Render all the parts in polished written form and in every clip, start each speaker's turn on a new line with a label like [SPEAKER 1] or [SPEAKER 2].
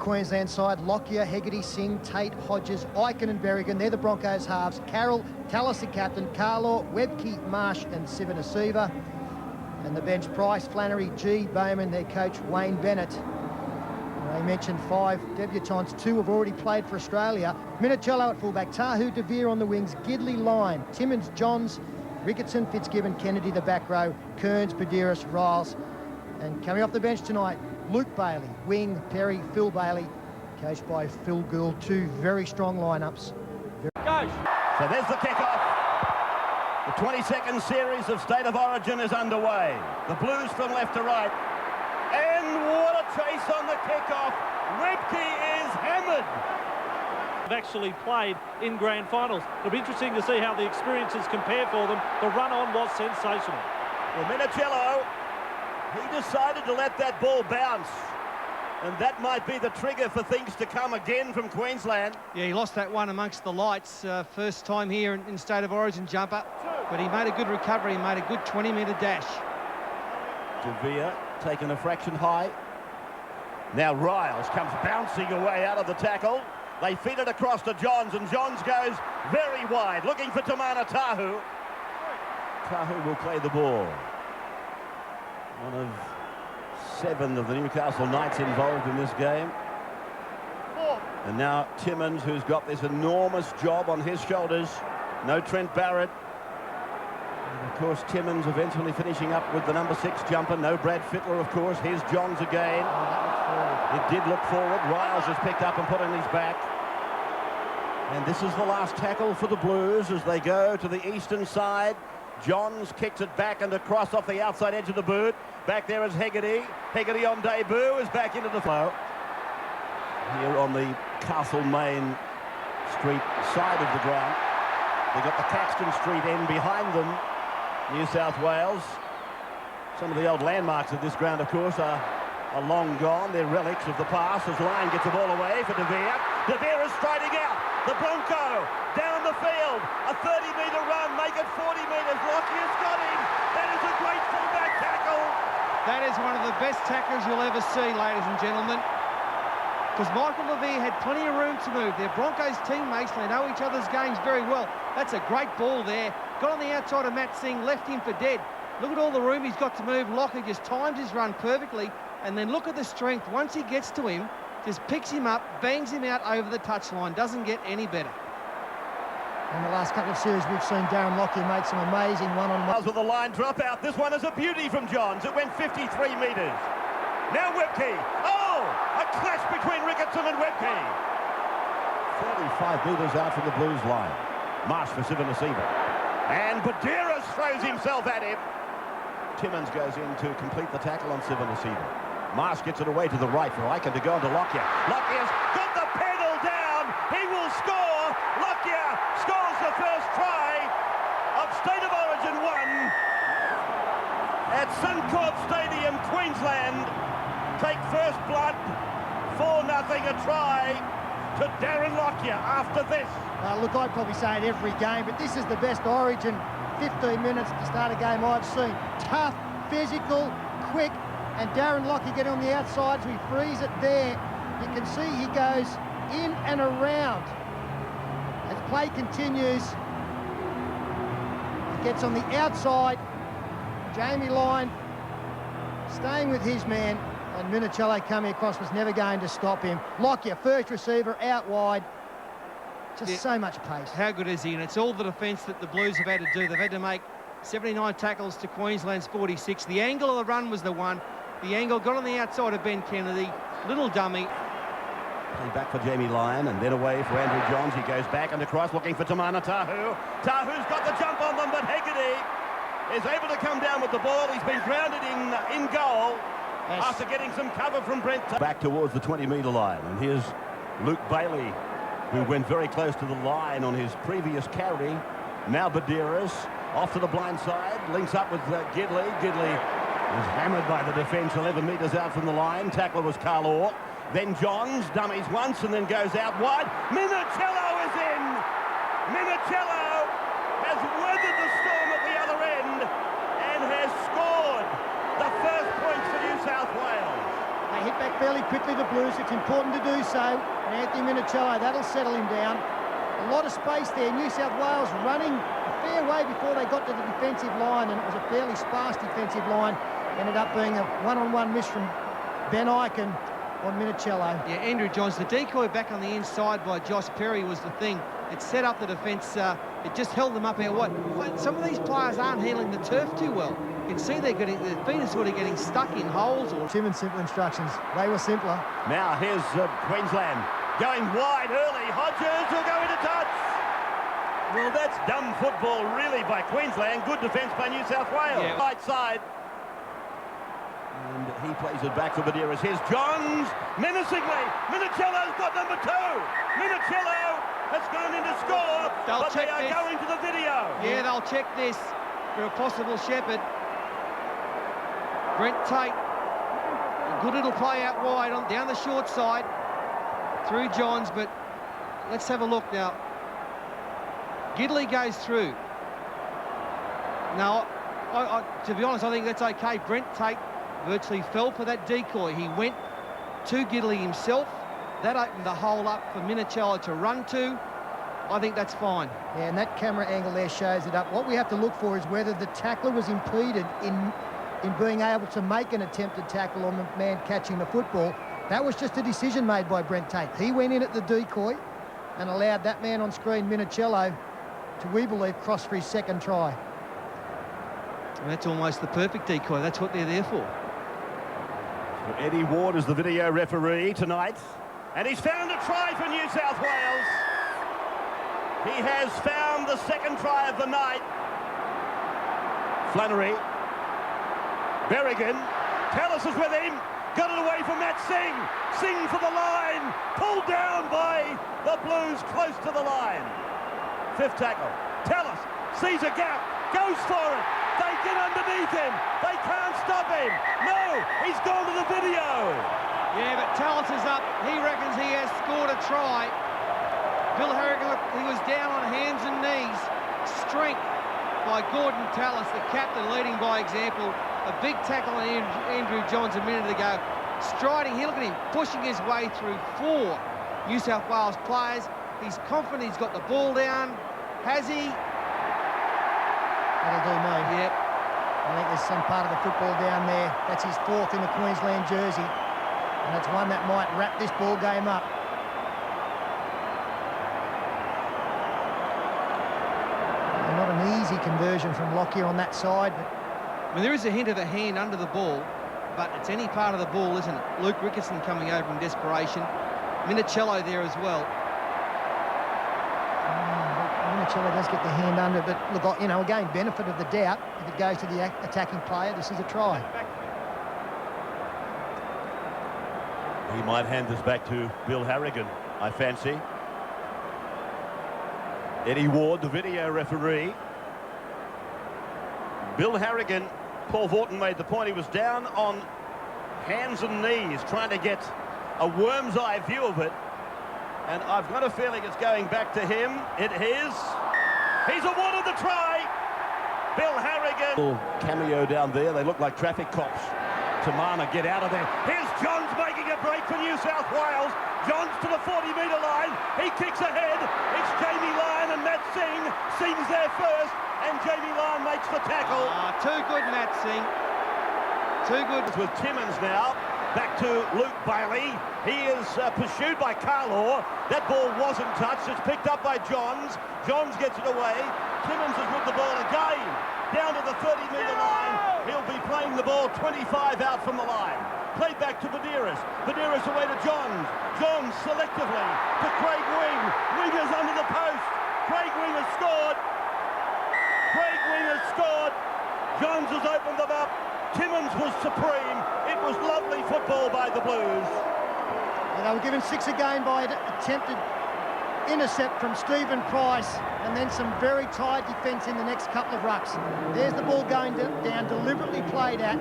[SPEAKER 1] Queensland side, Lockyer, Hegarty, Singh, Tate, Hodges, Eichen and Berrigan. They're the Broncos halves. Carroll, Tallis the captain, Carlaw, Webke, Marsh and Sivanasiva. And the bench, Price, Flannery, G, Bowman, their coach, Wayne Bennett. They mentioned 5 debutants, 2 have already played for Australia. Minicello at fullback, Tahu, De Vere on the wings, Gidley, Lyon, Timmins, Johns, Ricketson, Fitzgibbon, Kennedy, the back row, Kearns, Badiris, Riles. And coming off the bench tonight, Luke Bailey, wing, Perry, Phil Bailey, coached by Phil Gould. 2 very strong lineups.
[SPEAKER 2] Go!
[SPEAKER 3] So there's the kickoff. The 22nd series of State of Origin is underway. The Blues from left to right. And what a chase on the kickoff. Webke is hammered.
[SPEAKER 2] Have actually played in grand finals. It'll be interesting to see how the experiences compare for them. The run-on was sensational.
[SPEAKER 3] Well, Minicello, he decided to let that ball bounce. And that might be the trigger for things to come again from Queensland.
[SPEAKER 4] Yeah, he lost that one amongst the lights. First time here in State of Origin jumper. But he made a good recovery. He made a good 20-metre dash.
[SPEAKER 3] De Vere taking a fraction high. Now Riles comes bouncing away out of the tackle. They feed it across to Johns, and Johns goes very wide, looking for Tamana Tahu. Tahu will play the ball. One of 7 of the Newcastle Knights involved in this game. And now Timmins, who's got this enormous job on his shoulders. No Trent Barrett. And of course, Timmins eventually finishing up with the number 6 jumper. No Brad Fittler, of course. Here's Johns again. It did look forward. Riles has picked up and put on his back. And this is the last tackle for the Blues as they go to the eastern side. Johns kicks it back and across off the outside edge of the boot. Back there is Hegarty. Hegarty on debut is back into the flow. Here on the Castlemaine Street side of the ground. They've got the Caxton Street end behind them, New South Wales. Some of the old landmarks of this ground, of course, are long gone. They're relics of the past as Lyon gets the ball away for De Vere. De Vere is striding out. The Bronco down the field. A 30-metre run, make it 40 metres. Lockyer's got him. That is a great fullback tackle.
[SPEAKER 4] That is one of the best tackles you'll ever see, ladies and gentlemen. Because Michael Levere had plenty of room to move. They're Broncos teammates. They know each other's games very well. That's a great ball there. Got on the outside of Matt Singh, left him for dead. Look at all the room he's got to move. Lockyer just times his run perfectly. And then look at the strength. Once he gets to him, just picks him up, bangs him out over the touchline. Doesn't get any better.
[SPEAKER 1] In the last couple of series, we've seen Darren Lockyer make some amazing one-on-ones.
[SPEAKER 3] With the line drop out. This one is a beauty from Johns. It went 53 metres. Now Webke. Oh, a clash between Ricketson and Webke. 35 metres out from the Blues line. Marsh for Sivanasiva. And Badiris throws himself at him. Timmins goes in to complete the tackle on Sivanasiva. Marsh gets it away to the right for Eichen to go into Lockyer. Lockyer's got the pedal down. He will score. Lockyer scores the first try of State of Origin 1 at Suncorp Stadium, Queensland. Take first blood, 4-0 a try to Darren Lockyer after this.
[SPEAKER 1] Look, I'd probably say it every game, but this is the best Origin 15 minutes to start a game I've seen. Tough, physical, quick, and Darren Lockyer getting on the outside, so he frees it there. You can see he goes in and around. As play continues, he gets on the outside. Jamie Lyon staying with his man, and Minicello coming across was never going to stop him. Lockyer, first receiver, out wide. Just so much pace.
[SPEAKER 4] How good is he? And it's all the defence that the Blues have had to do. They've had to make 79 tackles to Queensland's 46. The angle of the run was the one. The angle got on the outside of Ben Kennedy. Little dummy.
[SPEAKER 3] Back for Jamie Lyon and then away for Andrew Johns. He goes back and across looking for Tamana Tahu. Tahu's got the jump on them, but Hegarty is able to come down with the ball. He's been grounded in goal after getting some cover from Brent. Back towards the 20-metre line. And here's Luke Bailey, who went very close to the line on his previous carry. Now Badiris off to the blind side, links up with Gidley. Gidley is hammered by the defence 11 metres out from the line. Tackler was Carlaw. Then Johns dummies once and then goes out wide. Minicello is in. Minicello has weathered the storm at the other end and has scored the first points for New South Wales.
[SPEAKER 1] They hit back fairly quickly, the Blues. It's important to do so. And Anthony Minicello, that'll settle him down. A lot of space there. New South Wales running a fair way before they got to the defensive line, and it was a fairly sparse defensive line. Ended up being a one-on-one miss from Ben Eichen on Minicello.
[SPEAKER 4] Yeah, Andrew Johns, the decoy back on the inside by Josh Perry was the thing. It set up the defence. It just held them up out wide. Some of these players aren't handling the turf too well. You can see their feet are sort of getting stuck in holes.
[SPEAKER 1] Timmins' simple instructions. They were simpler.
[SPEAKER 3] Now here's Queensland going wide early. Hodges will go into touch. Well, that's dumb football really by Queensland. Good defence by New South Wales.
[SPEAKER 4] Yeah.
[SPEAKER 3] Right side. And he plays it back for Medeiros. Here's Johns, menacingly. Minicello's got number 2. Minicello has gone in to score, but they are going to the video.
[SPEAKER 4] Yeah, they'll check this for a possible Shepherd. Brent Tate, a good little play out wide on down the short side through Johns, but let's have a look now. Gidley goes through. Now, to be honest, I think that's okay. Brent Tate virtually fell for that decoy. He went to Gidley himself. That opened the hole up for Minicello to run to. I think that's fine.
[SPEAKER 1] Yeah, and that camera angle there shows it up. What we have to look for is whether the tackler was impeded in being able to make an attempted tackle on the man catching the football. That was just a decision made by Brent Tate. He went in at the decoy and allowed that man on screen, Minicello, to, we believe, cross for his second try.
[SPEAKER 4] And that's almost the perfect decoy. That's what they're there for.
[SPEAKER 3] So Eddie Ward is the video referee tonight, and he's found a try for New South Wales. He has found the second try of the night. Flannery. Berrigan. Tallis is with him. Got it away from Matt Singh. Singh for the line. Pulled down by the Blues close to the line. Fifth tackle. Tallis sees a gap. Goes for it. They get underneath him. They can't stop him. No, he's gone to the video.
[SPEAKER 4] Yeah, but Tallis is up. He reckons he has scored a try. Bill Harrigan, he was down on hands and knees. Strength by Gordon Tallis, the captain, leading by example. A big tackle on Andrew Johns a minute ago. Striding, look at him, pushing his way through 4 New South Wales players. He's confident he's got the ball down. Has he?
[SPEAKER 1] That'll do me.
[SPEAKER 4] Yep.
[SPEAKER 1] I think there's some part of the football down there. That's his 4th in the Queensland jersey. And it's one that might wrap this ball game up. Not an easy conversion from Lockyer on that side. But
[SPEAKER 4] I mean, there is a hint of a hand under the ball, but it's any part of the ball, isn't it? Luke Ricketson coming over in desperation. Minicello there as well.
[SPEAKER 1] Minicello does get the hand under, but look, you know, again, benefit of the doubt. If it goes to the attacking player, this is a try.
[SPEAKER 3] He might hand this back to Bill Harrigan, I fancy. Eddie Ward, the video referee. Bill Harrigan, Paul Vaughton made the point, he was down on hands and knees trying to get a worm's eye view of it. And I've got a feeling it's going back to him. It is. He's awarded the try. Bill Harrigan. Little cameo down there. They look like traffic cops. Tamana, get out of there. Here's Johns making a break for New South Wales. Johns to the 40-metre line. He kicks ahead. It's Jamie Lyon and Matt Singh. Singh's there first, and Jamie Lyon makes the tackle.
[SPEAKER 4] Too good, Matt Singh. Too good.
[SPEAKER 3] With Timmins now. Back to Luke Bailey. He is pursued by Carlaw. That ball wasn't touched. It's picked up by Johns. Johns gets it away. Timmins is with the ball again. Down to the 30-metre line. He'll be playing the ball 25 out from the line. Played back to Medeiros. Medeiros away to Johns. Johns selectively to Craig Wing. Wingers under the post. Craig Wing has scored. Craig Wing has scored. Johns has opened them up. Timmins was supreme. It was lovely football by the Blues.
[SPEAKER 1] And they were given 6 again by an attempted intercept from Stephen Price, and then some very tight defence in the next couple of rucks. There's the ball going down, deliberately played at.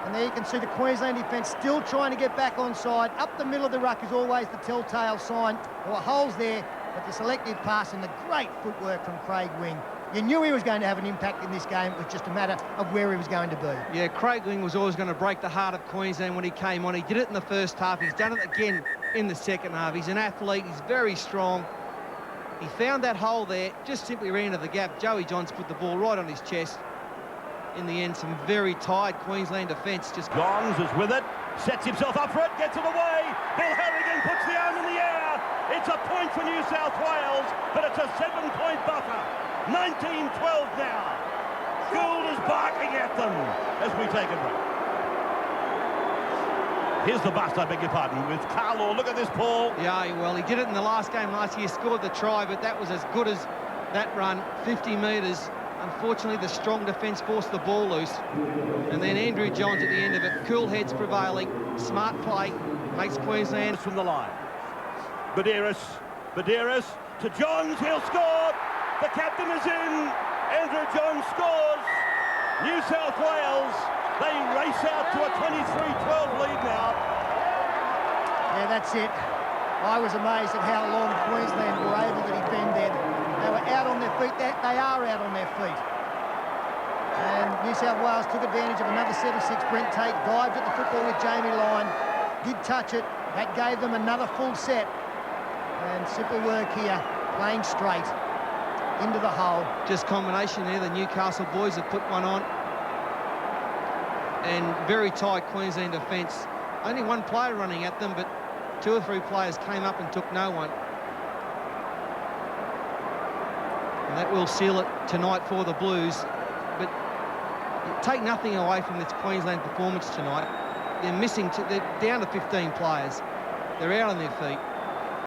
[SPEAKER 1] And there you can see the Queensland defence still trying to get back onside. Up the middle of the ruck is always the telltale sign. There were holes there, but the selective pass and the great footwork from Craig Wing. You knew he was going to have an impact in this game. It was just a matter of where he was going to be.
[SPEAKER 4] Yeah, Craig Ling was always going to break the heart of Queensland when he came on. He did it in the first half. He's done it again in the second half. He's an athlete. He's very strong. He found that hole there, just simply ran into the gap. Joey Johns put the ball right on his chest. In the end, some very tired Queensland defence.
[SPEAKER 3] Johns is with it, sets himself up for it, gets it away. Bill Harrigan puts the arm in the air. It's a point for New South Wales, but it's a 7-point buffer. 19-12 now. Gould is barking at them as we take a break. Here's the bust, I beg your pardon, with Carlaw. Look at this, Paul.
[SPEAKER 4] Yeah, well, he did it in the last game last year, scored the try, but that was as good as that run, 50 metres. Unfortunately, the strong defence forced the ball loose. And then Andrew Johns at the end of it. Cool heads prevailing. Smart play. Makes Queensland
[SPEAKER 3] from the line. Badeiras to Johns. He'll score. The captain is in. Andrew Johns scores. New South Wales, they race out to a 23-12 lead now.
[SPEAKER 1] Yeah, that's it. I was amazed at how long Queensland were able to defend there. They were out on their feet. They are out on their feet. And New South Wales took advantage of another 7-6. Brent Tate dived at the football with Jamie Lyon. Did touch it. That gave them another full set. And simple work here, playing straight into the hole.
[SPEAKER 4] Just combination there. The Newcastle boys have put one on. And very tight Queensland defence. Only one player running at them, but 2 or 3 players came up and took no one. And that will seal it tonight for the Blues. But take nothing away from this Queensland performance tonight. They're missing, they're down to 15 players. They're out on their feet.